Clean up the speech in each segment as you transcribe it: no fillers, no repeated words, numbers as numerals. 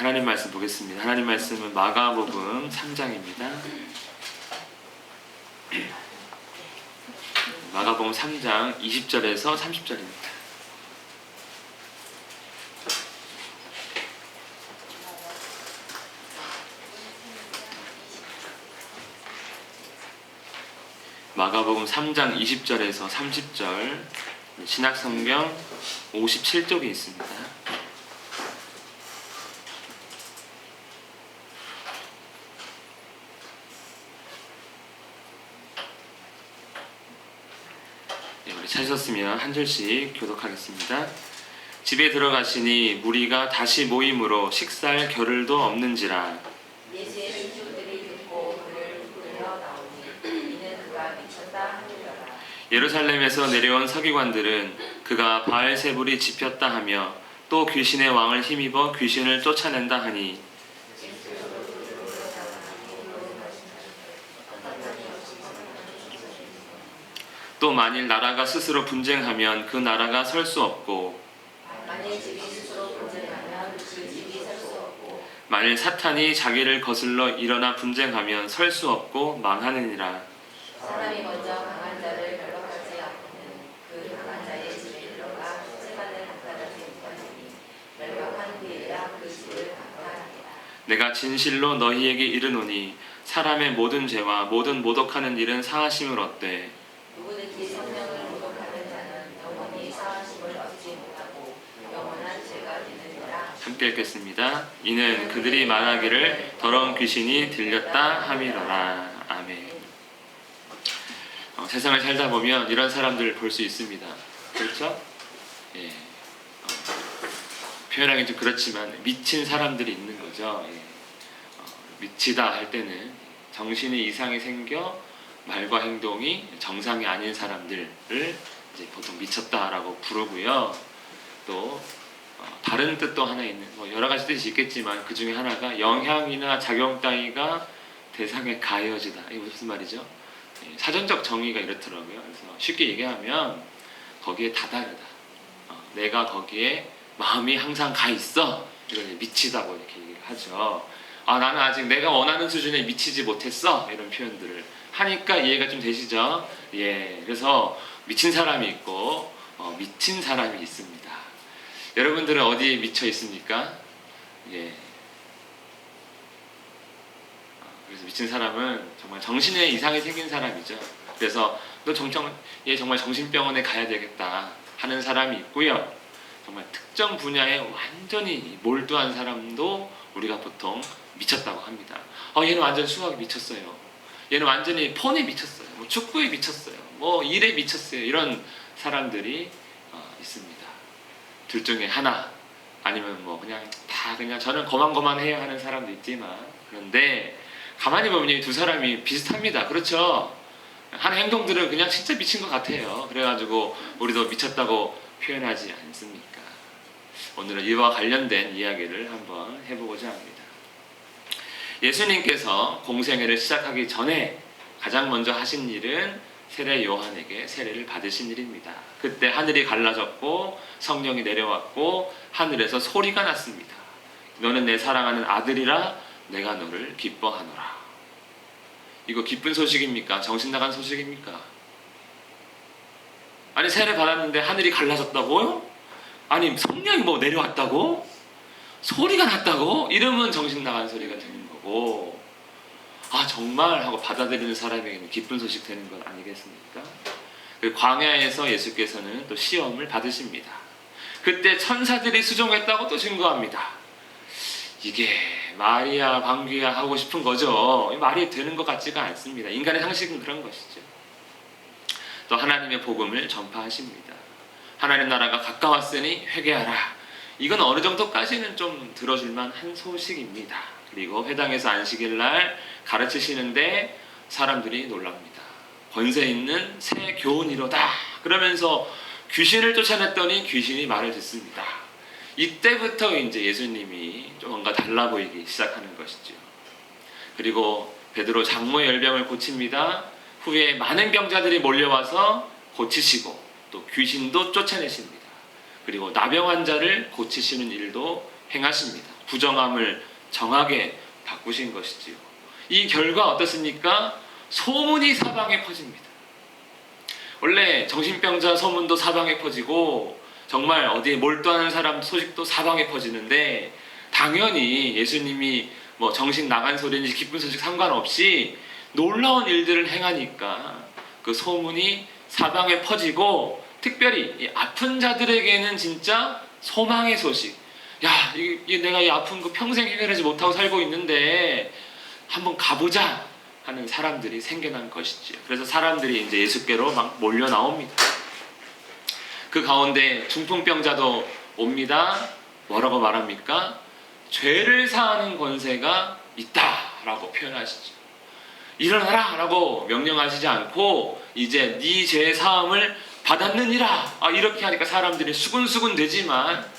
하나님 말씀 보겠습니다. 하나님 말씀은 마가복음 3장입니다. 마가복음 3장 20절에서 30절입니다. 마가복음 3장 20절에서 30절, 신약성경 57쪽에 있습니다. 우리 찾으셨으면 한 절씩 교독하겠습니다. 집에 들어가시니 무리가 다시 모임으로 식사할 겨를도 없는지라. 예수의 신주들이 듣고 그를 부르러 나오니 이는 그가 미쳤다 하느니라. 예루살렘에서 내려온 서기관들은 그가 바알세불이 집혔다 하며 또 귀신의 왕을 힘입어 귀신을 쫓아낸다 하니 또 만일 나라가 스스로 분쟁하면 그 나라가 설 수 없고 만일 집이 스스로 분쟁하면 그 집이 설 수 없고 만일 사탄이 자기를 거슬러 일어나 분쟁하면 설 수 없고 망하느니라. 사람이 먼저 강한 자를 멸망하지 않고는 그 강한 자의 집에 들어가 세간을 강탈하지 못하니 멸망한 뒤에야 그 집을 강탈하리라. 내가 진실로 너희에게 이르노니 사람의 모든 죄와 모든 모독하는 일은 사하심을 얻되 누구든지 성령을 모독하는 자는 영원히 사하심을 얻지 못하고 영원한 죄가 되느니라. 함께 읽겠습니다. 이는 그들이 말하기를 더러운 귀신이 들렸다 함이로라. 아멘. 세상을 살다 보면 이런 사람들을 볼 수 있습니다. 그렇죠? 예. 표현하기 좀 그렇지만 미친 사람들이 있는 거죠. 예. 미치다 할 때는 정신에 이상이 생겨 말과 행동이 정상이 아닌 사람들을 이제 보통 미쳤다라고 부르고요. 또 다른 뜻도 하나 있는, 여러 가지 뜻이 있겠지만 그 중에 하나가 영향이나 작용 따위가 대상에 가해지다. 이게 무슨 말이죠? 사전적 정의가 이렇더라고요. 그래서 쉽게 얘기하면 거기에 다다르다. 내가 거기에 마음이 항상 가 있어. 이걸 미치다고 이렇게 얘기를 하죠. 나는 아직 내가 원하는 수준에 미치지 못했어. 이런 표현들을 하니까 이해가 좀 되시죠? 예. 그래서 미친 사람이 있고 미친 사람이 있습니다. 여러분들은 어디에 미쳐 있습니까? 예. 그래서 미친 사람은 정말 정신에 이상이 생긴 사람이죠. 그래서 너 정말 정신병원에 가야 되겠다 하는 사람이 있고요. 정말 특정 분야에 완전히 몰두한 사람도 우리가 보통 미쳤다고 합니다. 얘는 완전 수학에 미쳤어요. 얘는 완전히 폰에 미쳤어요. 뭐 축구에 미쳤어요. 뭐 일에 미쳤어요. 이런 사람들이 있습니다. 둘 중에 하나 아니면 뭐 그냥 저는 거만거만해요 하는 사람도 있지만, 그런데 가만히 보면 이 두 사람이 비슷합니다. 그렇죠? 하는 행동들은 그냥 진짜 미친 것 같아요. 그래가지고 우리도 미쳤다고 표현하지 않습니까? 오늘은 이와 관련된 이야기를 한번 해보고자 합니다. 예수님께서 공생애를 시작하기 전에 가장 먼저 하신 일은 세례 요한에게 세례를 받으신 일입니다. 그때 하늘이 갈라졌고 성령이 내려왔고 하늘에서 소리가 났습니다. 너는 내 사랑하는 아들이라 내가 너를 기뻐하노라. 이거 기쁜 소식입니까? 정신 나간 소식입니까? 아니 세례 받았는데 하늘이 갈라졌다고요? 아니 성령이 뭐 내려왔다고? 소리가 났다고? 이러면 정신 나간 소리가 되는 거고, 정말 하고 받아들이는 사람에게는 기쁜 소식 되는 건 아니겠습니까? 그 광야에서 예수께서는 또 시험을 받으십니다. 그때 천사들이 수종했다고 또 증거합니다. 이게 말이야 방귀야 하고 싶은 거죠. 말이 되는 것 같지가 않습니다. 인간의 상식은 그런 것이죠. 또 하나님의 복음을 전파하십니다. 하나님 나라가 가까웠으니 회개하라. 이건 어느 정도까지는 좀 들어줄만 한 소식입니다. 그리고 회당에서 안식일 날 가르치시는데 사람들이 놀랍니다. 권세 있는 새 교훈이로다. 그러면서 귀신을 쫓아냈더니 귀신이 말을 듣습니다. 이때부터 이제 예수님이 좀 뭔가 달라 보이기 시작하는 것이죠. 그리고 베드로 장모의 열병을 고칩니다. 후에 많은 병자들이 몰려와서 고치시고 또 귀신도 쫓아내십니다. 그리고 나병 환자를 고치시는 일도 행하십니다. 부정함을 정하게 바꾸신 것이지요. 이 결과 어떻습니까? 소문이 사방에 퍼집니다. 원래 정신병자 소문도 사방에 퍼지고 정말 어디에 몰두하는 사람 소식도 사방에 퍼지는데, 당연히 예수님이 뭐 정신 나간 소리인지 기쁜 소식 상관없이 놀라운 일들을 행하니까 그 소문이 사방에 퍼지고, 특별히 이 아픈 자들에게는 진짜 소망의 소식. 야, 내가 이 아픈 거 평생 해결하지 못하고 살고 있는데 한번 가보자 하는 사람들이 생겨난 것이지요. 그래서 사람들이 이제 예수께로 막 몰려 나옵니다. 그 가운데 중풍병자도 옵니다. 뭐라고 말합니까? 죄를 사하는 권세가 있다라고 표현하시죠. 일어나라 라고 명령하시지 않고 이제 네 죄 사함을 받았느니라, 이렇게 하니까 사람들이 수근수근 되지만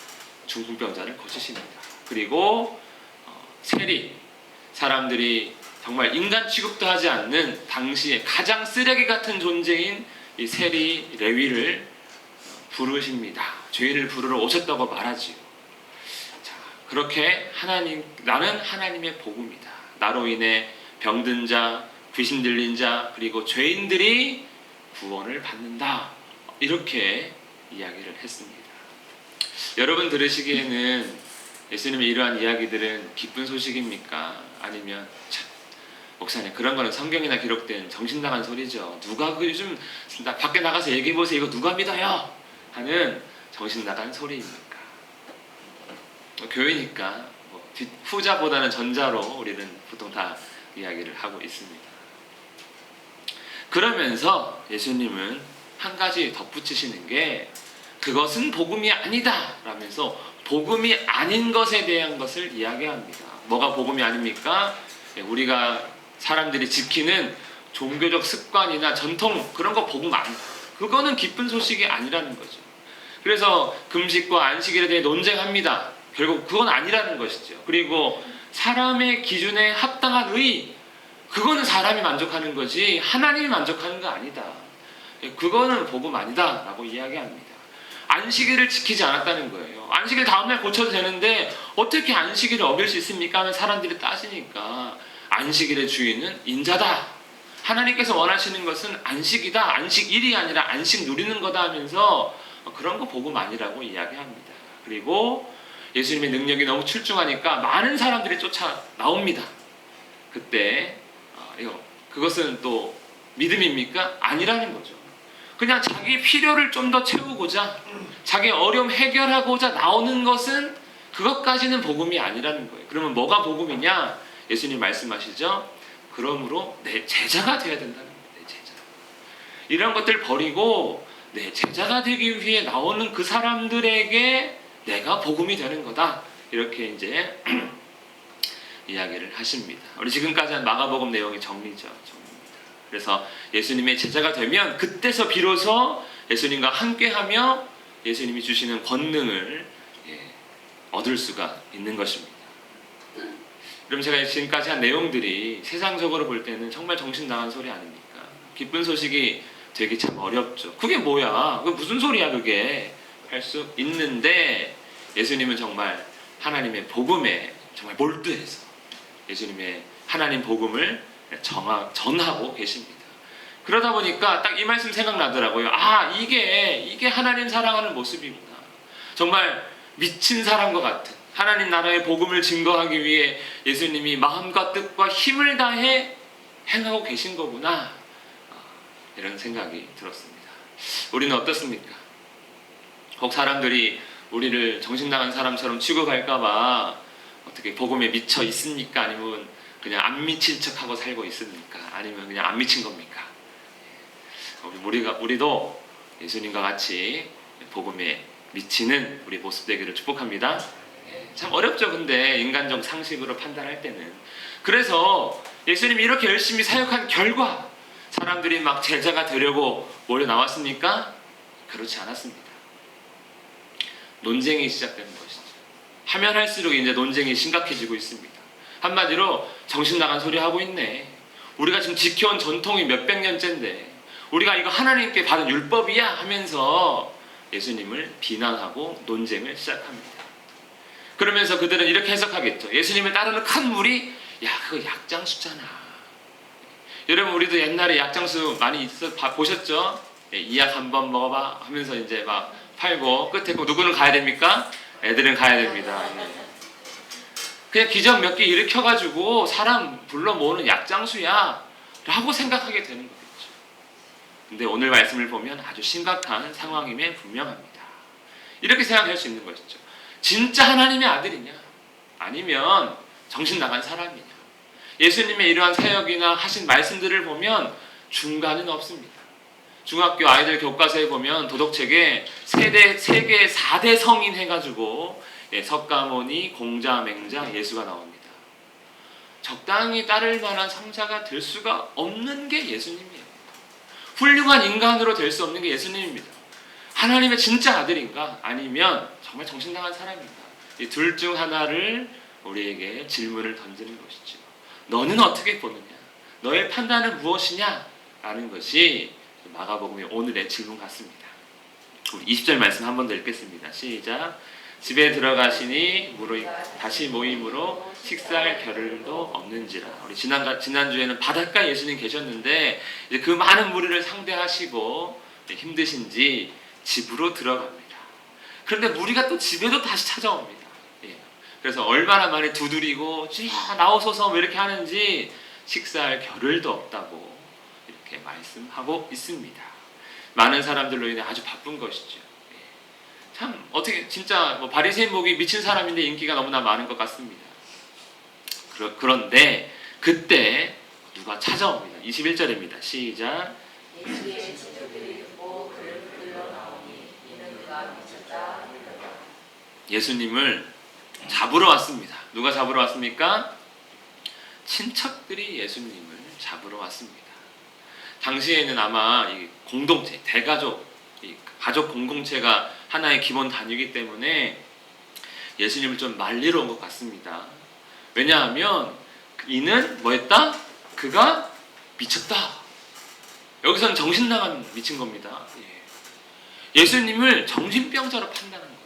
중풍병자를 고치십니다. 그리고 세리, 사람들이 정말 인간 취급도 하지 않는 당시에 가장 쓰레기 같은 존재인 이 세리 레위를 부르십니다. 죄를 부르러 오셨다고 말하지요. 자, 그렇게 나는 하나님의 복음이다. 나로 인해 병든 자, 귀신 들린 자, 그리고 죄인들이 구원을 받는다. 이렇게 이야기를 했습니다. 여러분 들으시기에는 예수님의 이러한 이야기들은 기쁜 소식입니까? 아니면 참, 목사님 그런 거는 성경이나 기록된 정신 나간 소리죠. 누가 그 요즘 밖에 나가서 얘기해 보세요. 이거 누가 믿어요? 하는 정신 나간 소리입니까? 교회니까 후자보다는 전자로 우리는 보통 다 이야기를 하고 있습니다. 그러면서 예수님은 한 가지 덧붙이시는 게, 그것은 복음이 아니다 라면서 복음이 아닌 것에 대한 것을 이야기합니다. 뭐가 복음이 아닙니까? 우리가 사람들이 지키는 종교적 습관이나 전통, 그런 거 복음 아니다. 그거는 기쁜 소식이 아니라는 거죠. 그래서 금식과 안식일에 대해 논쟁합니다. 결국 그건 아니라는 것이죠. 그리고 사람의 기준에 합당한 의, 그거는 사람이 만족하는 거지 하나님이 만족하는 거 아니다. 그거는 복음 아니다 라고 이야기합니다. 안식일을 지키지 않았다는 거예요. 안식일 다음날 고쳐도 되는데 어떻게 안식일을 어길 수 있습니까? 하면 사람들이 따지니까 안식일의 주인은 인자다. 하나님께서 원하시는 것은 안식이다. 안식일이 아니라 안식 누리는 거다 하면서 그런 거 복음 아니라고 이야기합니다. 그리고 예수님의 능력이 너무 출중하니까 많은 사람들이 쫓아 나옵니다. 그때 그것은 또 믿음입니까? 아니라는 거죠. 그냥 자기 필요를 좀 더 채우고자, 자기 어려움 해결하고자 나오는 것은, 그것까지는 복음이 아니라는 거예요. 그러면 뭐가 복음이냐? 예수님 말씀하시죠. 그러므로 내 제자가 되어야 된다는 거예요. 내 제자. 이런 것들 버리고 내 제자가 되기 위해 나오는 그 사람들에게 내가 복음이 되는 거다. 이렇게 이제 이야기를 하십니다. 우리 지금까지 한 마가복음 내용이 정리입니다. 그래서 예수님의 제자가 되면 그때서 비로소 예수님과 함께하며 예수님이 주시는 권능을 얻을 수가 있는 것입니다. 그럼 제가 지금까지 한 내용들이 세상적으로 볼 때는 정말 정신 나간 소리 아닙니까? 기쁜 소식이 되기 참 어렵죠. 그게 뭐야? 그게 무슨 소리야 그게? 할 수 있는데, 예수님은 정말 하나님의 복음에 정말 몰두해서 예수님의 하나님 복음을 전하고 계십니다. 그러다 보니까 딱 이 말씀 생각나더라고요. 이게 하나님 사랑하는 모습이구나. 정말 미친 사람과 같은, 하나님 나라의 복음을 증거하기 위해 예수님이 마음과 뜻과 힘을 다해 행하고 계신 거구나. 이런 생각이 들었습니다. 우리는 어떻습니까? 혹 사람들이 우리를 정신 나간 사람처럼 취급할까봐 어떻게 복음에 미쳐 있습니까? 아니면 그냥 안 미친 척하고 살고 있습니까? 아니면 그냥 안 미친 겁니까? 우리도 예수님과 같이 복음에 미치는 우리 모습 되기를 축복합니다. 참 어렵죠. 근데 인간적 상식으로 판단할 때는. 그래서 예수님이 이렇게 열심히 사역한 결과 사람들이 막 제자가 되려고 몰려 나왔습니까? 그렇지 않았습니다. 논쟁이 시작되는 것이죠. 하면 할수록 이제 논쟁이 심각해지고 있습니다. 한마디로 정신 나간 소리 하고 있네. 우리가 지금 지켜온 전통이 몇백 년째인데 우리가 이거 하나님께 받은 율법이야 하면서 예수님을 비난하고 논쟁을 시작합니다. 그러면서 그들은 이렇게 해석하겠죠. 예수님을 따르는 큰 무리, 야 그거 약장수잖아. 여러분 우리도 옛날에 약장수 많이 보셨죠? 예, 이 약 한번 먹어봐 하면서 이제 막 팔고 끝에 꼭 누구는 가야 됩니까? 애들은 가야 됩니다. 예. 그냥 기적 몇 개 일으켜가지고 사람 불러 모으는 약장수야 라고 생각하게 되는 거겠죠. 근데 오늘 말씀을 보면 아주 심각한 상황임에 분명합니다. 이렇게 생각할 수 있는 것이죠. 진짜 하나님의 아들이냐? 아니면 정신 나간 사람이냐? 예수님의 이러한 사역이나 하신 말씀들을 보면 중간은 없습니다. 중학교 아이들 교과서에 보면 도덕책에 세계 4대 성인 해가지고 석가모니, 공자, 맹자, 예수가 나옵니다. 적당히 따를 만한 성자가 될 수가 없는 게 예수님이에요. 훌륭한 인간으로 될 수 없는 게 예수님입니다. 하나님의 진짜 아들인가? 아니면 정말 정신 나간 사람인가? 이 둘 중 하나를 우리에게 질문을 던지는 것이죠. 너는 어떻게 보느냐? 너의 판단은 무엇이냐? 라는 것이 마가복음의 오늘의 질문 같습니다. 우리 20절 말씀 한 번 더 읽겠습니다. 시작. 집에 들어가시니 다시 모임으로 식사할 겨를도 없는지라. 우리 지난주에는 바닷가에 예수님 계셨는데 이제 그 많은 무리를 상대하시고 힘드신지 집으로 들어갑니다. 그런데 무리가 또 집에도 다시 찾아옵니다. 예. 그래서 얼마나 많이 두드리고 쥐야 나오소서 왜 이렇게 하는지 식사할 겨를도 없다고 이렇게 말씀하고 있습니다. 많은 사람들로 인해 아주 바쁜 것이죠. 참 어떻게 진짜 뭐 바리새인 목이 미친 사람인데 인기가 너무나 많은 것 같습니다. 그런데 그때 누가 찾아옵니다. 21절입니다. 시작. 예수의 친족들이 듣고 그를 붙들러 나오니 이는 그가 미쳤다. 예수님을 잡으러 왔습니다. 누가 잡으러 왔습니까? 친척들이 예수님을 잡으러 왔습니다. 당시에는 아마 이 공동체, 대가족, 이 가족 공동체가 하나의 기본 단위이기 때문에 예수님을 좀 말리러 온 것 같습니다. 왜냐하면 이는 뭐했다? 그가 미쳤다. 여기서는 정신나간 미친 겁니다. 예수님을 정신병자로 판단하는 거예요.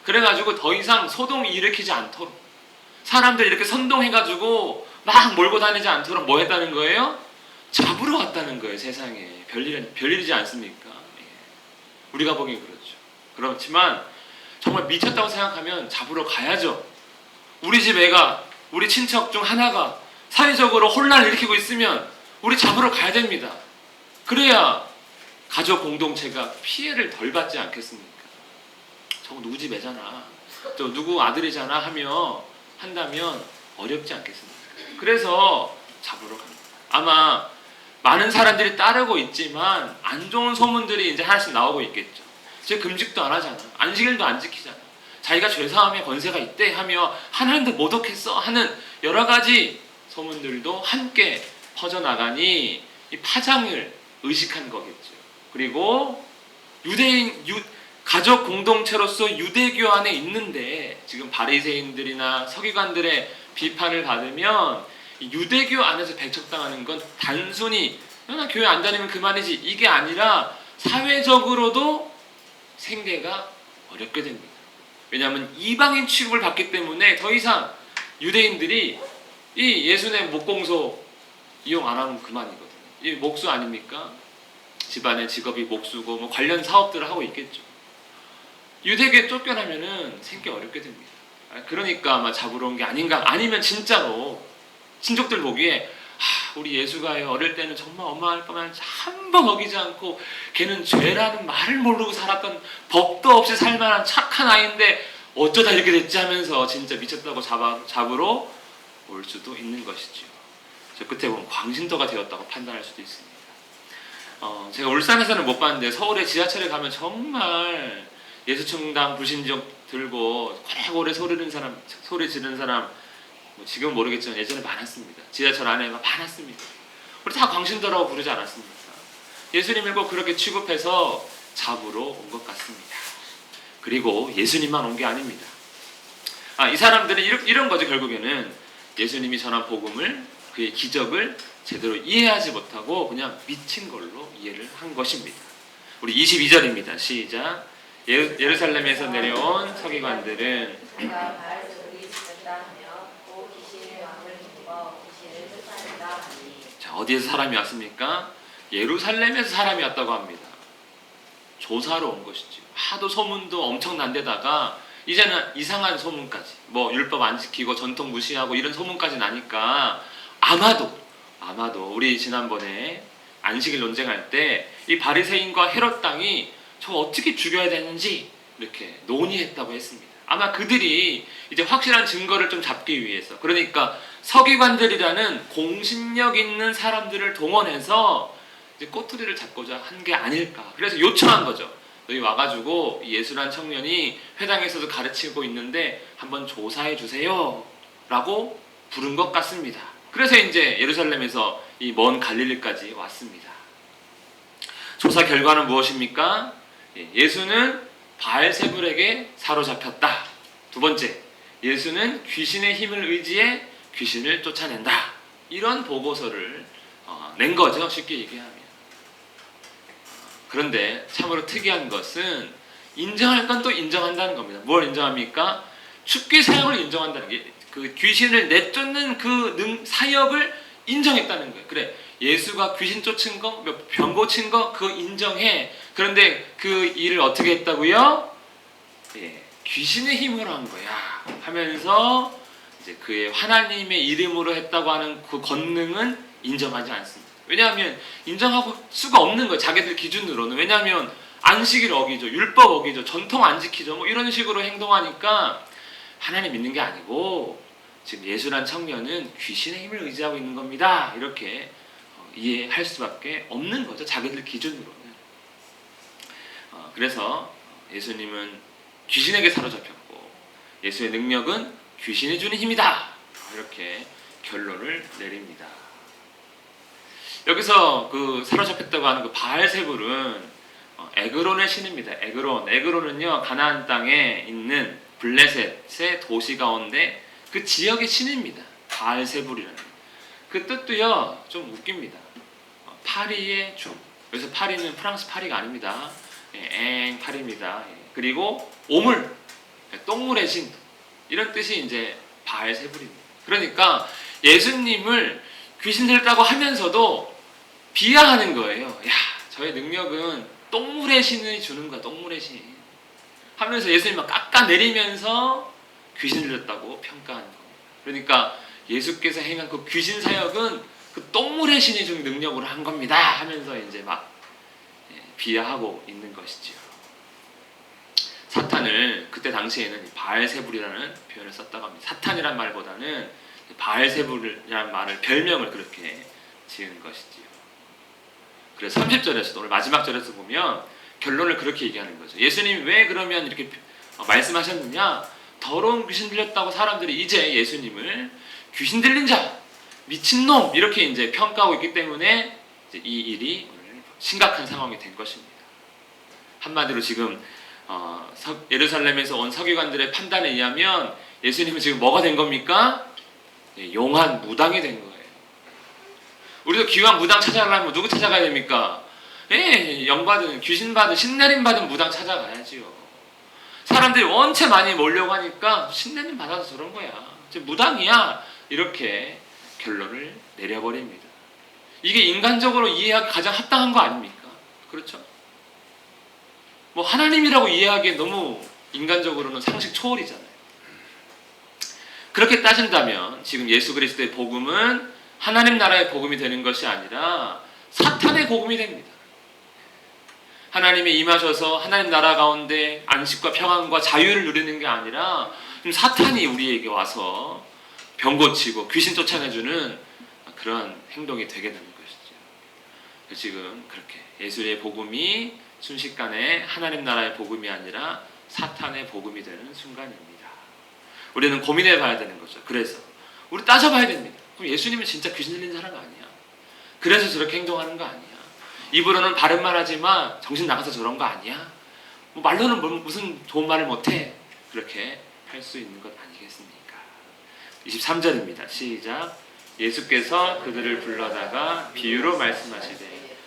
그래가지고 더 이상 소동이 일으키지 않도록 사람들 이렇게 선동해가지고 막 몰고 다니지 않도록 뭐 했다는 거예요? 잡으러 왔다는 거예요. 세상에 별일이지 않습니까? 우리가 보기엔 그렇죠. 그렇지만 정말 미쳤다고 생각하면 잡으러 가야죠. 우리 집 애가 우리 친척 중 하나가 사회적으로 혼란을 일으키고 있으면 우리 잡으러 가야 됩니다. 그래야 가족 공동체가 피해를 덜 받지 않겠습니까? 저거 누구 집 애잖아. 또 누구 아들이잖아 한다면 어렵지 않겠습니까? 그래서 잡으러 갑니다. 아마 많은 사람들이 따르고 있지만 안 좋은 소문들이 이제 하나씩 나오고 있겠죠. 제 금식도 안 하잖아. 안식일도 안 지키잖아. 자기가 죄사함에 권세가 있대 하며 하나님도 모독했어 하는 여러 가지 소문들도 함께 퍼져나가니 이 파장을 의식한 거겠죠. 그리고 가족 공동체로서 유대교 안에 있는데 지금 바리새인들이나 서기관들의 비판을 받으면 유대교 안에서 배척당하는 건 단순히 나 교회 안 다니면 그만이지 이게 아니라 사회적으로도 생계가 어렵게 됩니다. 왜냐하면 이방인 취급을 받기 때문에 더 이상 유대인들이 이 예수의 목공소 이용 안 하면 그만이거든요. 이 목수 아닙니까? 집안의 직업이 목수고 뭐 관련 사업들을 하고 있겠죠. 유대교에 쫓겨나면은 생계 어렵게 됩니다. 그러니까 아마 잡으러 온 게 아닌가. 아니면 진짜로 친족들 보기에 우리 예수가요 어릴 때는 정말 엄마 아빠만 한 번 어기지 않고 걔는 죄라는 말을 모르고 살았던 법도 없이 살만한 착한 아이인데 어쩌다 이렇게 됐지 하면서 진짜 미쳤다고 잡으러 올 수도 있는 것이죠. 저 끝에 보면 광신도가 되었다고 판단할 수도 있습니다. 제가 울산에서는 못 봤는데 서울에 지하철에 가면 정말 예수충당 불신족 들고 고래고래 소리 지르는 사람 뭐 지금은 모르겠지만 예전에 많았습니다. 지하철 안에 많았습니다. 우리 다 광신도라고 부르지 않았습니까? 예수님을 꼭 그렇게 취급해서 잡으러 온 것 같습니다. 그리고 예수님만 온 게 아닙니다. 이 사람들은 이런 거죠. 결국에는 예수님이 전한 복음을 그의 기적을 제대로 이해하지 못하고 그냥 미친 걸로 이해를 한 것입니다. 우리 22절입니다. 시작. 예루살렘에서 내려온 서기관들은 그가 바알세불이 죽였다 하며 또 귀신의 왕을 힘입어 귀신을 쫓아낸다 하니. 자, 어디에서 사람이 왔습니까? 예루살렘에서 사람이 왔다고 합니다. 조사로 온 것이죠. 하도 소문도 엄청난 데다가 이제는 이상한 소문까지, 뭐 율법 안 지키고 전통 무시하고 이런 소문까지 나니까 아마도 우리 지난번에 안식일 논쟁할 때 이 바리새인과 헤롯 당이 저 어떻게 죽여야 되는지 이렇게 논의했다고 했습니다. 아마 그들이 이제 확실한 증거를 좀 잡기 위해서, 그러니까 서기관들이라는 공신력 있는 사람들을 동원해서 이제 꼬투리를 잡고자 한 게 아닐까. 그래서 요청한 거죠. 너희 와가지고 예수란 청년이 회당에서도 가르치고 있는데 한번 조사해 주세요 라고 부른 것 같습니다. 그래서 이제 예루살렘에서 이 먼 갈릴리까지 왔습니다. 조사 결과는 무엇입니까? 예수는 바알세불에게 사로잡혔다. 두 번째, 예수는 귀신의 힘을 의지해 귀신을 쫓아낸다. 이런 보고서를 낸 거죠. 쉽게 얘기하면. 그런데 참으로 특이한 것은 인정할 건 또 인정한다는 겁니다. 뭘 인정합니까? 축기 사역을 인정한다는 게, 그 귀신을 내쫓는 그 사역을 인정했다는 거예요. 그래, 예수가 귀신 쫓은 거, 병 고친 거 그거 인정해. 그런데 그 일을 어떻게 했다고요? 귀신의 힘으로 한 거야 하면서 이제 그의 하나님의 이름으로 했다고 하는 그 권능은 인정하지 않습니다. 왜냐하면 인정할 수가 없는 거예요. 자기들 기준으로는. 왜냐하면 안식일 어기죠, 율법 어기죠, 전통 안 지키죠, 뭐 이런 식으로 행동하니까 하나님 믿는 게 아니고 지금 예수란 청년은 귀신의 힘을 의지하고 있는 겁니다. 이렇게 이해할 수밖에 없는 거죠. 자기들 기준으로는. 그래서 예수님은 귀신에게 사로잡혔고 예수의 능력은 귀신이 주는 힘이다. 이렇게 결론을 내립니다. 여기서 그 사로잡혔다고 하는 그 바알세불은 에그론의 신입니다. 에그론은요, 가나안 땅에 있는 블레셋의 도시 가운데 그 지역의 신입니다. 바알세불이라는. 그 뜻도요 좀 웃깁니다. 파리의 주. 여기서 파리는 프랑스 파리가 아닙니다. 파리입니다. 그리고 오물, 똥물의 신, 이런 뜻이 이제 바알세불입니다. 그러니까 예수님을 귀신 들었다고 하면서도 비하하는 거예요. 야, 저의 능력은 똥물의 신이 주는 거야. 똥물의 신 하면서 예수님을 깎아내리면서 귀신 들렸다고 평가하는 겁니다. 그러니까 예수께서 행한 그 귀신 사역은 그 똥물의 신이 주는 능력으로 한 겁니다 하면서 이제 막 비하하고 있는 것이지요. 사탄을 그때 당시에는 바알세불이라는 표현을 썼다고 합니다. 사탄이란 말보다는 바알세불이라는 말을, 별명을 그렇게 지은 것이지요. 그래서 30절에서도, 오늘 마지막 절에서 보면 결론을 그렇게 얘기하는 거죠. 예수님이 왜 그러면 이렇게 말씀하셨느냐? 더러운 귀신 들렸다고 사람들이 이제 예수님을 귀신 들린 자, 미친놈 이렇게 이제 평가하고 있기 때문에 이제 이 일이 오늘 심각한 상황이 된 것입니다. 한마디로 지금 예루살렘에서 온 서기관들의 판단에 의하면 예수님은 지금 뭐가 된 겁니까? 용한 무당이 된 거예요. 우리도 귀한 무당 찾아가려면 누구 찾아가야 됩니까? 영받은, 귀신받은, 신내림 받은 무당 찾아가야지요. 사람들이 원체 많이 몰려고 하니까 신내림 받아서 저런 거야, 무당이야, 이렇게 결론을 내려버립니다. 이게 인간적으로 이해하기 가장 합당한 거 아닙니까? 그렇죠? 뭐 하나님이라고 이해하기에 너무 인간적으로는 상식 초월이잖아요. 그렇게 따진다면 지금 예수 그리스도의 복음은 하나님 나라의 복음이 되는 것이 아니라 사탄의 복음이 됩니다. 하나님이 임하셔서 하나님 나라 가운데 안식과 평안과 자유를 누리는 게 아니라 사탄이 우리에게 와서 병 고치고 귀신 쫓아내주는 그런 행동이 되게 되는 것이죠. 지금 그렇게 예수의 복음이 순식간에 하나님 나라의 복음이 아니라 사탄의 복음이 되는 순간입니다. 우리는 고민해 봐야 되는 거죠. 그래서 우리 따져봐야 됩니다. 그럼 예수님은 진짜 귀신 들린 사람 아니야? 그래서 저렇게 행동하는 거 아니야? 입으로는 바른 말 하지만 정신 나가서 저런 거 아니야? 뭐 말로는 무슨 좋은 말을 못해? 그렇게 할 수 있는 것 아니겠습니까? 23절입니다. 시작. 예수께서 그들을 불러다가 비유로 말씀하시되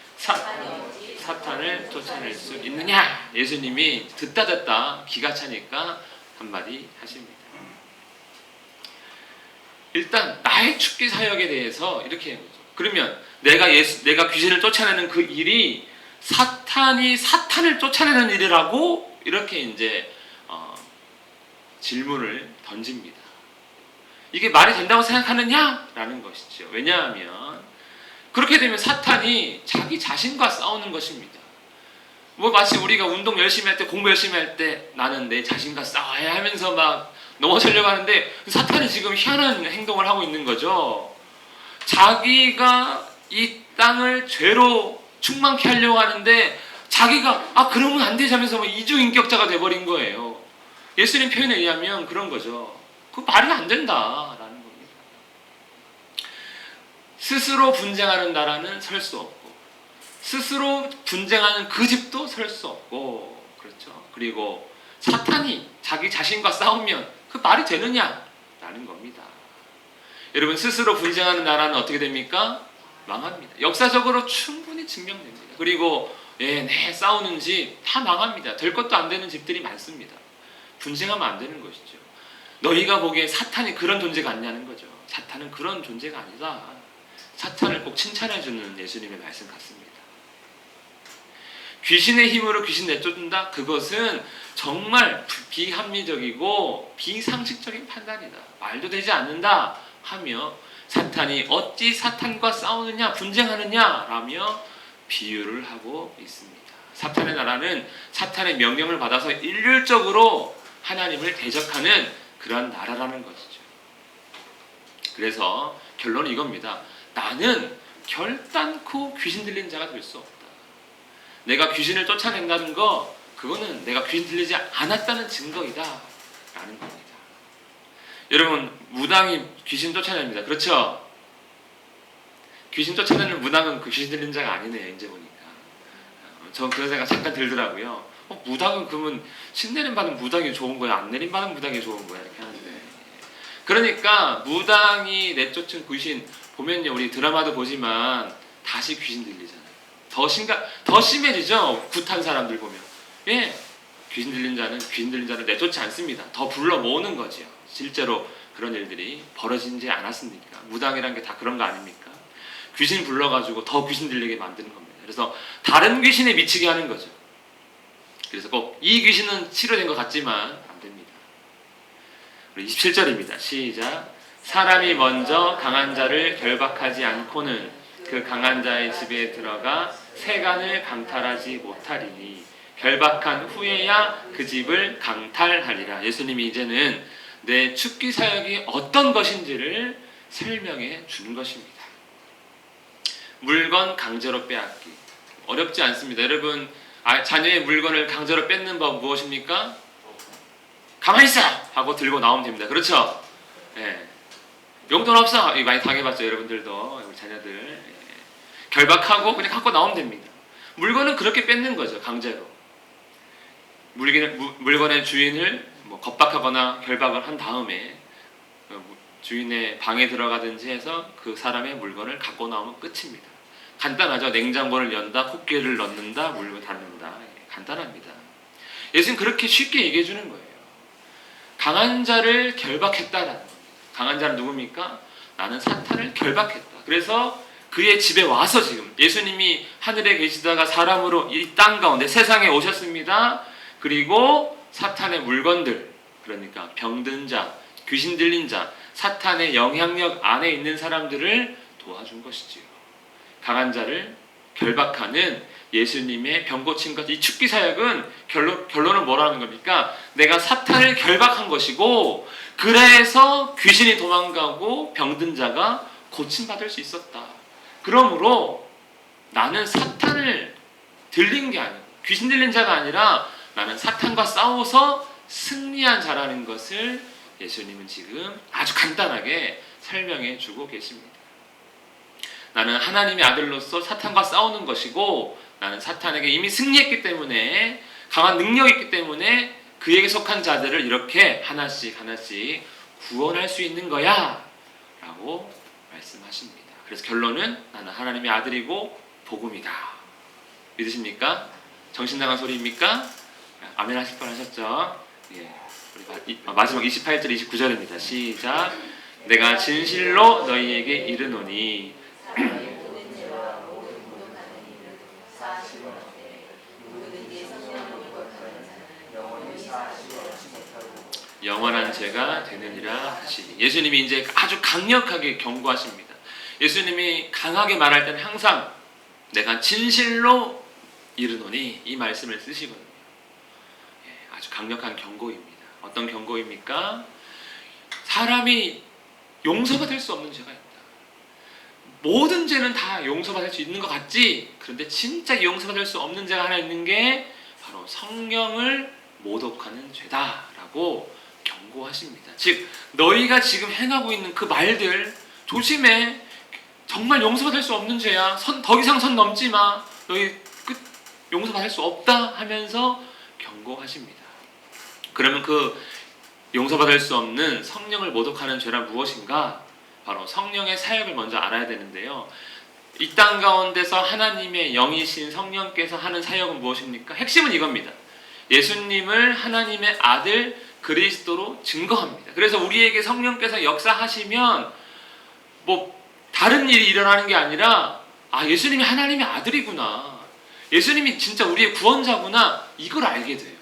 사탄을 쫓아낼 수 있느냐? 예수님이 듣다 기가 차니까 한마디 하십니다. 일단 나의 축기 사역에 대해서 이렇게 해보죠. 그러면 내가 귀신을 쫓아내는 그 일이 사탄이 사탄을 쫓아내는 일이라고 이렇게 이제 질문을 던집니다. 이게 말이 된다고 생각하느냐라는 것이죠. 왜냐하면 그렇게 되면 사탄이 자기 자신과 싸우는 것입니다. 뭐 마치 우리가 운동 열심히 할 때, 공부 열심히 할 때 나는 내 자신과 싸워야 하면서 막 넘어지려고 하는데 사탄이 지금 희한한 행동을 하고 있는 거죠. 자기가 이 땅을 죄로 충만케 하려고 하는데 자기가 그러면 안 되지 하면서 이중인격자가 돼버린 거예요. 예수님 표현에 의하면 그런 거죠. 그 말이 안 된다라는 겁니다. 스스로 분쟁하는 나라는 설 수 없고 스스로 분쟁하는 그 집도 설 수 없고 그렇죠. 그리고 사탄이 자기 자신과 싸우면 그 말이 되느냐라는 겁니다. 여러분 스스로 분쟁하는 나라는 어떻게 됩니까? 망합니다. 역사적으로 충분히 증명됩니다. 그리고 싸우는 집 다 망합니다. 될 것도 안 되는 집들이 많습니다. 분쟁하면 안 되는 것이죠. 너희가 보기에 사탄이 그런 존재가 아니냐는 거죠. 사탄은 그런 존재가 아니다. 사탄을 꼭 칭찬해주는 예수님의 말씀 같습니다. 귀신의 힘으로 귀신 내쫓는다? 그것은 정말 비합리적이고 비상식적인 판단이다. 말도 되지 않는다 하며 사탄이 어찌 사탄과 싸우느냐 분쟁하느냐 라며 비유를 하고 있습니다. 사탄의 나라는 사탄의 명령을 받아서 일률적으로 하나님을 대적하는 그런 나라라는 것이죠. 그래서 결론은 이겁니다. 나는 결단코 귀신 들린 자가 될 수 없다. 내가 귀신을 쫓아낸다는 거 그거는 내가 귀신 들리지 않았다는 증거이다 라는 겁니다. 여러분 무당이 귀신 쫓아냅니다. 그렇죠? 귀신 쫓아내는 무당은 그 귀신 들린 자가 아니네요. 이제 보니까 전 그런 생각 잠깐 들더라고요. 무당은 그러면 신내림 받은 무당이 좋은 거야? 안 내림 받은 무당이 좋은 거야? 이렇게 하는데 그러니까 무당이 내쫓은 귀신 보면요. 우리 드라마도 보지만 다시 귀신 들리잖아요. 더 심해지죠. 굿한 사람들 보면 귀신 들린 자는 내쫓지 않습니다. 더 불러 모으는 거죠. 실제로 그런 일들이 벌어지지 않았습니까? 무당이란 게 다 그런 거 아닙니까? 귀신 불러가지고 더 귀신 들리게 만드는 겁니다. 그래서 다른 귀신에 미치게 하는 거죠. 그래서 꼭 이 귀신은 치료된 것 같지만 안 됩니다. 27절입니다. 시작. 사람이 먼저 강한 자를 결박하지 않고는 그 강한 자의 집에 들어가 세간을 강탈하지 못하리니 결박한 후에야 그 집을 강탈하리라. 예수님이 이제는 내 축기 사역이 어떤 것인지를 설명해 주는 것입니다. 물건 강제로 빼앗기 어렵지 않습니다. 여러분 자녀의 물건을 강제로 뺏는 법 무엇입니까? 가만히 있어! 하고 들고 나오면 됩니다. 그렇죠? 용돈 없어! 많이 당해봤죠. 여러분들도 우리 자녀들 결박하고 그냥 갖고 나오면 됩니다. 물건은 그렇게 뺏는 거죠. 강제로 물건의 주인을 겁박하거나 결박을 한 다음에 주인의 방에 들어가든지 해서 그 사람의 물건을 갖고 나오면 끝입니다. 간단하죠. 냉장고를 연다, 코끼리를 넣는다, 물을 닫는다. 간단합니다. 예수는 그렇게 쉽게 얘기해 주는 거예요. 강한 자를 결박했다라는 겁니다. 강한 자는 누굽니까? 나는 사탄을 결박했다. 그래서 그의 집에 와서 지금 예수님이 하늘에 계시다가 사람으로 이 땅 가운데 세상에 오셨습니다. 그리고 사탄의 물건들, 그러니까 병든 자, 귀신 들린 자, 사탄의 영향력 안에 있는 사람들을 도와준 것이지요. 강한 자를 결박하는 예수님의 병 고친 것, 이 축기 사역은 결론은 뭐라는 겁니까? 내가 사탄을 결박한 것이고 그래서 귀신이 도망가고 병든 자가 고침받을 수 있었다. 그러므로 나는 사탄을 들린 게 아니고 귀신 들린 자가 아니라 나는 사탄과 싸워서 승리한 자라는 것을 예수님은 지금 아주 간단하게 설명해 주고 계십니다. 나는 하나님의 아들로서 사탄과 싸우는 것이고 나는 사탄에게 이미 승리했기 때문에 강한 능력이 있기 때문에 그에게 속한 자들을 이렇게 하나씩 구원할 수 있는 거야 라고 말씀하십니다. 그래서 결론은 나는 하나님의 아들이고 복음이다 믿으십니까? 정신 나간 소리입니까? 아멘 하실 뻔 하셨죠? 예. 우리 마지막 28절 29절입니다. 시작. 내가 진실로 너희에게 이르노니 사람의 모든 죄와 모든 모독하는 일을 사하시고 없되 누구든지 성령을 모독하는 자는 영원히 사하시고 못하고 영원한 죄가 되느니라 하시니. 예수님이 이제 아주 강력하게 경고하십니다. 예수님이 강하게 말할 때는 항상 내가 진실로 이르노니 이 말씀을 쓰시거든요. 예, 아주 강력한 경고입니다. 어떤 경고입니까? 사람이 용서가 될 수 없는 죄가 있다. 모든 죄는 다 용서받을 수 있는 것 같지? 그런데 진짜 용서받을 수 없는 죄가 하나 있는 게 바로 성령을 모독하는 죄다라고 경고하십니다. 즉 너희가 지금 행하고 있는 그 말들 조심해. 정말 용서받을 수 없는 죄야. 더 이상 선 넘지 마. 너희 끝 용서받을 수 없다 하면서 경고하십니다. 그러면 그 용서받을 수 없는 성령을 모독하는 죄란 무엇인가? 바로 성령의 사역을 먼저 알아야 되는데요. 이 땅 가운데서 하나님의 영이신 성령께서 하는 사역은 무엇입니까? 핵심은 이겁니다. 예수님을 하나님의 아들 그리스도로 증거합니다. 그래서 우리에게 성령께서 역사하시면 다른 일이 일어나는 게 아니라 예수님이 하나님의 아들이구나. 예수님이 진짜 우리의 구원자구나. 이걸 알게 돼요.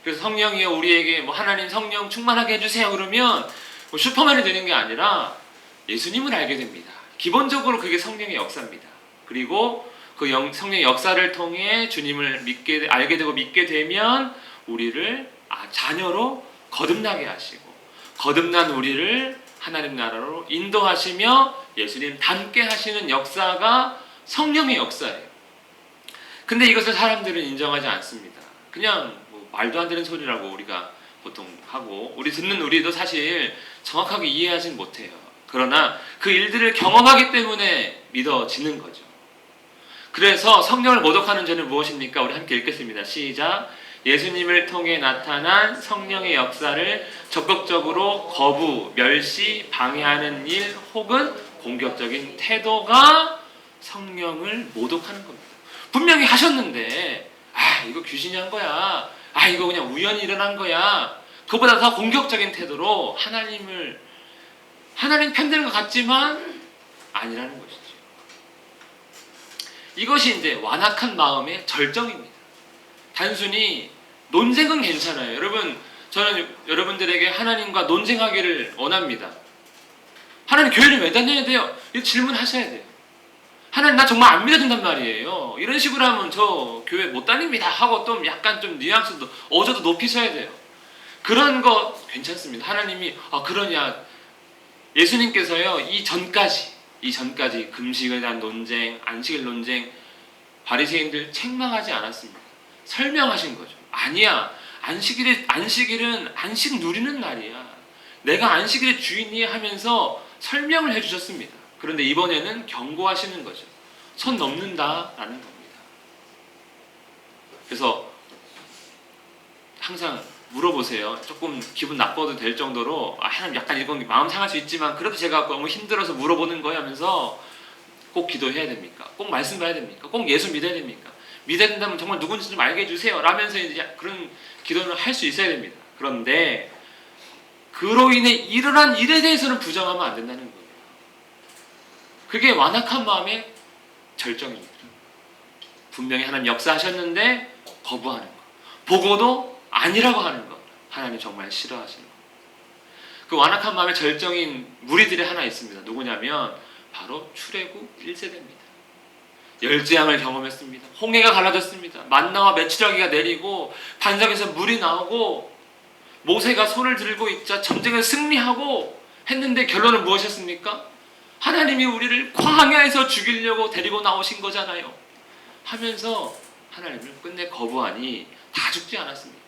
그래서 성령이여 우리에게 하나님 성령 충만하게 해주세요 그러면 슈퍼맨이 되는 게 아니라 예수님을 알게 됩니다. 기본적으로 그게 성령의 역사입니다. 그리고 그 성령의 역사를 통해 주님을 알게 되고 믿게 되면 우리를 자녀로 거듭나게 하시고 거듭난 우리를 하나님 나라로 인도하시며 예수님 닮게 하시는 역사가 성령의 역사예요. 근데 이것을 사람들은 인정하지 않습니다. 그냥 말도 안 되는 소리라고 우리가 보통 하고 듣는 우리도 사실 정확하게 이해하진 못해요. 그러나 그 일들을 경험하기 때문에 믿어지는 거죠. 그래서 성령을 모독하는 죄는 무엇입니까? 우리 함께 읽겠습니다. 시작. 예수님을 통해 나타난 성령의 역사를 적극적으로 거부, 멸시, 방해하는 일 혹은 공격적인 태도가 성령을 모독하는 겁니다. 분명히 하셨는데 이거 귀신이 한 거야. 이거 그냥 우연히 일어난 거야. 그보다 더 공격적인 태도로 하나님 편드는 것 같지만 아니라는 것이죠. 이것이 이제 완악한 마음의 절정입니다. 단순히 논쟁은 괜찮아요. 여러분, 저는 여러분들에게 하나님과 논쟁하기를 원합니다. 하나님 교회를 왜 다녀야 돼요? 이 질문하셔야 돼요. 하나님 나 정말 안 믿어준단 말이에요. 이런 식으로 하면 저 교회 못 다닙니다 하고 좀 약간 좀 뉘앙스도 어조도 높이셔야 돼요. 그런 거 괜찮습니다. 하나님이 그러냐. 예수님께서요 이 전까지 금식에 대한 논쟁, 안식일 논쟁 바리새인들 책망하지 않았습니다. 설명하신 거죠. 아니야. 안식일은 안식 누리는 날이야. 내가 안식일의 주인이야 하면서 설명을 해주셨습니다. 그런데 이번에는 경고하시는 거죠. 선 넘는다라는 겁니다. 그래서 항상 물어보세요. 조금 기분 나빠도 될 정도로 하나님 약간 이건 마음 상할 수 있지만 그래도 제가 너무 힘들어서 물어보는 거예요 하면서 꼭 기도해야 됩니까? 꼭 말씀 봐야 됩니까? 꼭 예수 믿어야 됩니까? 믿어야 된다면 정말 누군지 좀 알게 해주세요 라면서 이제 그런 기도를 할 수 있어야 됩니다. 그런데 그로 인해 일어난 일에 대해서는 부정하면 안 된다는 거예요. 그게 완악한 마음의 절정입니다. 분명히 하나님 역사하셨는데 거부하는 거. 보고도 아니라고 하는 거. 하나님 정말 싫어하시는 거. 그 완악한 마음의 절정인 무리들이 하나 있습니다. 누구냐면 바로 출애굽 1세대입니다. 열재앙을 경험했습니다. 홍해가 갈라졌습니다. 만나와 메추라기가 내리고 반석에서 물이 나오고 모세가 손을 들고 있자 전쟁을 승리하고 했는데 결론은 무엇이었습니까? 하나님이 우리를 광야에서 죽이려고 데리고 나오신 거잖아요. 하면서 하나님을 끝내 거부하니 다 죽지 않았습니다.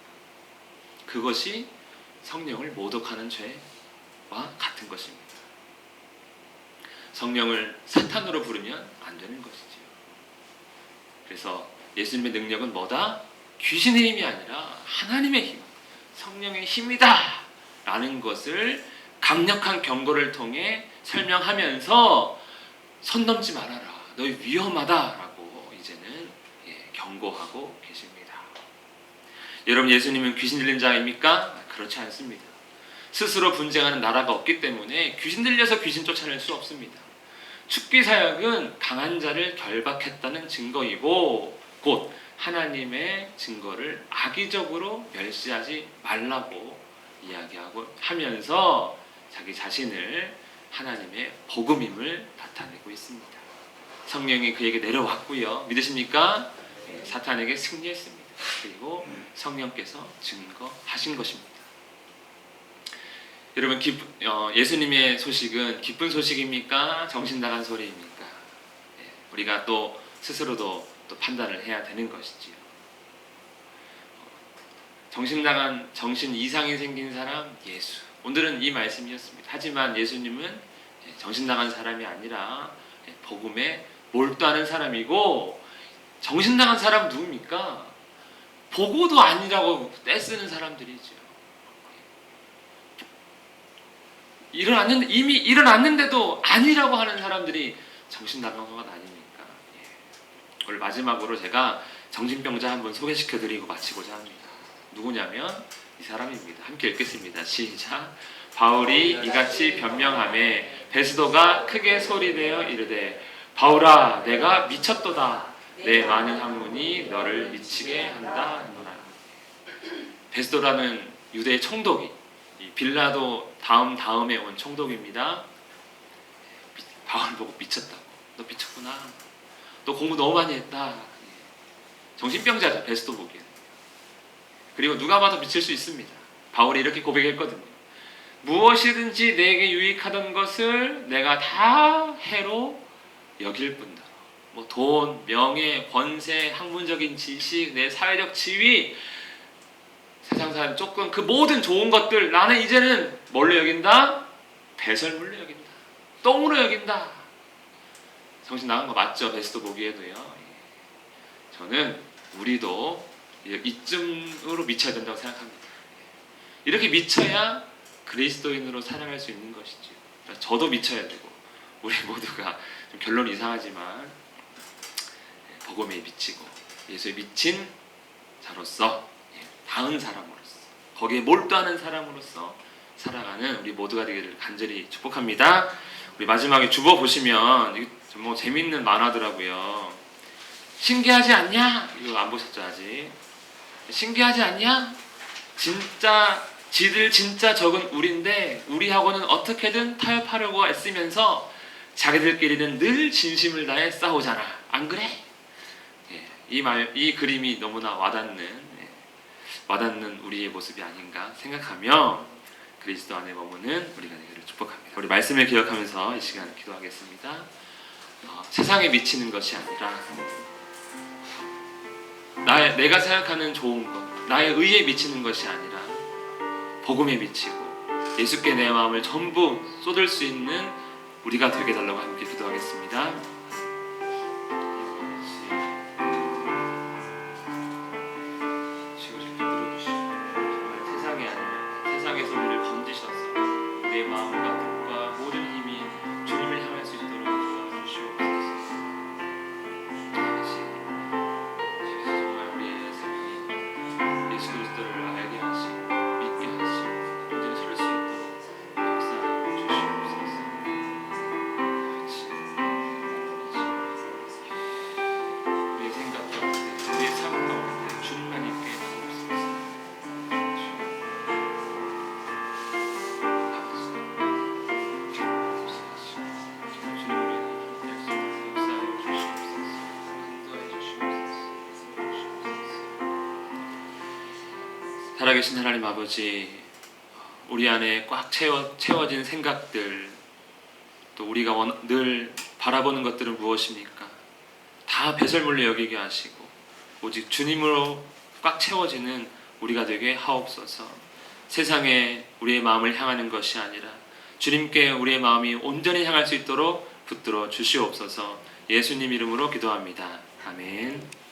그것이 성령을 모독하는 죄와 같은 것입니다. 성령을 사탄으로 부르면 안 되는 것이죠. 그래서 예수님의 능력은 뭐다? 귀신의 힘이 아니라 하나님의 힘, 성령의 힘이다 라는 것을 강력한 경고를 통해 설명하면서 선 넘지 말아라. 너희 위험하다 라고 이제는 경고하고 계십니다. 여러분, 예수님은 귀신 들린 자입니까? 그렇지 않습니다. 스스로 분쟁하는 나라가 없기 때문에 귀신 들려서 귀신 쫓아낼 수 없습니다. 축비 사역은 강한 자를 결박했다는 증거이고 곧 하나님의 증거를 악의적으로 멸시하지 말라고 이야기하고 하면서 자기 자신을 하나님의 복음임을 나타내고 있습니다. 성령이 그에게 내려왔고요. 믿으십니까? 사탄에게 승리했습니다. 그리고 성령께서 증거하신 것입니다. 여러분, 예수님의 소식은 기쁜 소식입니까? 정신 나간 소리입니까? 우리가 또 스스로도 또 판단을 해야 되는 것이지요. 정신 이상이 생긴 사람 예수. 오늘은 이 말씀이었습니다. 하지만 예수님은 정신 나간 사람이 아니라 복음에 몰두하는 사람이고, 정신 나간 사람 누굽니까? 보고도 아니라고 떼쓰는 사람들이죠. 이미 일어났는데도 아니라고 하는 사람들이 정신 나간 것 아닙니까? 오늘 마지막으로 제가 정신병자 한번 소개시켜드리고 마치고자 합니다. 누구냐면 이 사람입니다. 함께 읽겠습니다. 시작. 바울이 이같이 변명하매 베스도가 크게 소리내어 이르되 바울아 내가 미쳤도다. 내 많은 학문이 너를 미치게 한다 하노라. 베스도라는 유대의 총독이 빌라도 다음에 온 총독입니다. 바울 보고 미쳤다고. 너 미쳤구나. 너 공부 너무 많이 했다. 정신병자죠. 베스도 보기에. 그리고 누가 봐도 미칠 수 있습니다. 바울이 이렇게 고백했거든요. 무엇이든지 내게 유익하던 것을 내가 다 해로 여길 뿐더러 뭐 돈, 명예, 권세, 학문적인 지식, 내 사회적 지위, 세상 사람 조금 그 모든 좋은 것들 나는 이제는 뭘로 여긴다? 배설물로 여긴다. 똥으로 여긴다. 정신 나간 거 맞죠? 베스도 보기에도요. 저는 우리도 이쯤으로 미쳐야 된다고 생각합니다. 이렇게 미쳐야 그리스도인으로 살아갈 수 있는 것이죠. 저도 미쳐야 되고 우리 모두가 좀 결론이 이상하지만 복음에 미치고 예수에 미친 자로서 닿은 사람으로서 거기에 몰두하는 사람으로서 살아가는 우리 모두가 되기를 간절히 축복합니다. 우리 마지막에 주보 보시면 이게 뭐 재밌는 만화더라고요. 신기하지 않냐? 이거 안 보셨죠 아직? 신기하지 않냐? 지들 진짜 적은 우리인데 우리하고는 어떻게든 타협하려고 애쓰면서 자기들끼리는 늘 진심을 다해 싸우잖아. 안 그래? 이 그림이 너무나 와닿는 우리의 모습이 아닌가 생각하며 그리스도 안에 머무는 우리가 되기를 축복합니다. 우리 말씀을 기억하면서 이 시간 기도하겠습니다. 세상에 미치는 것이 아니라 내가 생각하는 좋은 것, 나의 의에 미치는 것이 아니라 복음에 미치고 예수께 내 마음을 전부 쏟을 수 있는 우리가 되게 달라고 함께 기도하겠습니다. 세상에서 우리를 건지셔서 내 마음과 뜻과 모든 힘이 주님을 향할 수 있도록 도와주시옵소서. 정말 우리의 삶이 예수 그리스도를 알게 하시고 믿게 하시고 온전히 설 수 있도록 역사해 주시옵소서. 우리의 생각 가운데 우리의 삶 가운데 주님만 있게 해주옵소서. 살아계신 하나님 아버지, 우리 안에 꽉 채워진 생각들, 또 우리가 늘 바라보는 것들은 무엇입니까? 다 배설물로 여기게 하시고 오직 주님으로 꽉 채워지는 우리가 되게 하옵소서. 세상에 우리의 마음을 향하는 것이 아니라 주님께 우리의 마음이 온전히 향할 수 있도록 붙들어 주시옵소서. 예수님 이름으로 기도합니다. 아멘.